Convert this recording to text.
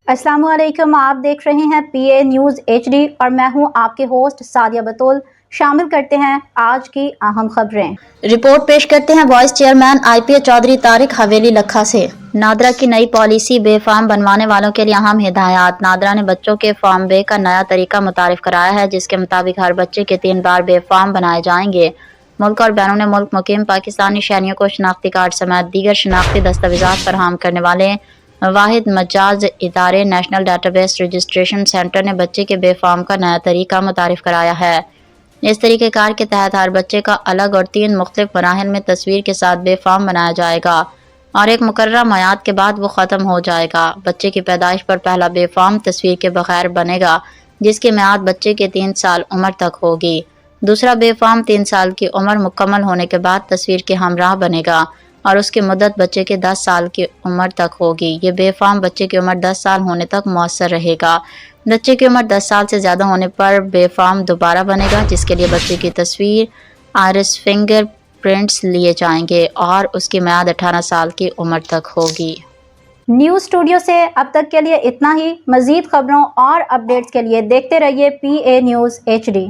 अस्सलाम वालेकुम, आप देख रहे हैं PA न्यूज़ HD और मैं हूं आपके होस्ट सादिया बतूल। शामिल करते हैं आज की अहम खबरें। रिपोर्ट पेश करते हैं vice chairman IPA Chaudhry Tariq Haveli Lakha से। नादरा की नई पॉलिसी बे फार्म बनवाने वालों के लिए अहम हिदायत। नादरा ने बच्चों के फार्म बे का नया तरीका मुतारिफ कराया है, जिसके मुताबिक हर बच्चे के 3 बार बे फार्म बनाए जाएंगे। मुल्क और बैरून मुल्क मुकीम पाकिस्तानी शहरियों को शनाख्ती कार्ड समेत दीगर शनाख्ती दस्तावेजात फराहम करने वाले वाहिद मजाज इदारे नेशनल डेटाबेस रजिस्ट्रेशन सेंटर ने बच्चे के बे फार्म का नया तरीका मुतारिफ कराया है। इस तरीक़ेकार के तहत हर बच्चे का अलग और 3 मुख्तलिफ मराहिल में तस्वीर के साथ बे फार्म बनाया जाएगा और एक मुकर्रर मियाद के बाद वो ख़त्म हो जाएगा। बच्चे की पैदाइश पर पहला बे फार्म तस्वीर के बगैर बनेगा, जिसकी मियाद बच्चे के 3 साल उम्र तक होगी। दूसरा बे फार्म 3 साल की उम्र मुकम्मल होने के बाद तस्वीर के हमराह बनेगा और उसकी मुद्दत बच्चे के 10 साल की उम्र तक होगी। ये बे फार्म बच्चे की उम्र 10 साल होने तक मौसर रहेगा। बच्चे की उम्र 10 साल से ज़्यादा होने पर बे फार्म दोबारा बनेगा, जिसके लिए बच्चे की तस्वीर, आइरिस, फिंगर प्रिंट्स लिए जाएंगे और उसकी मियाद 18 साल की उम्र तक होगी। न्यूज़ स्टूडियो से अब तक के लिए इतना ही। मज़ीद खबरों और अपडेट्स के लिए देखते रहिए PA न्यूज़ HD।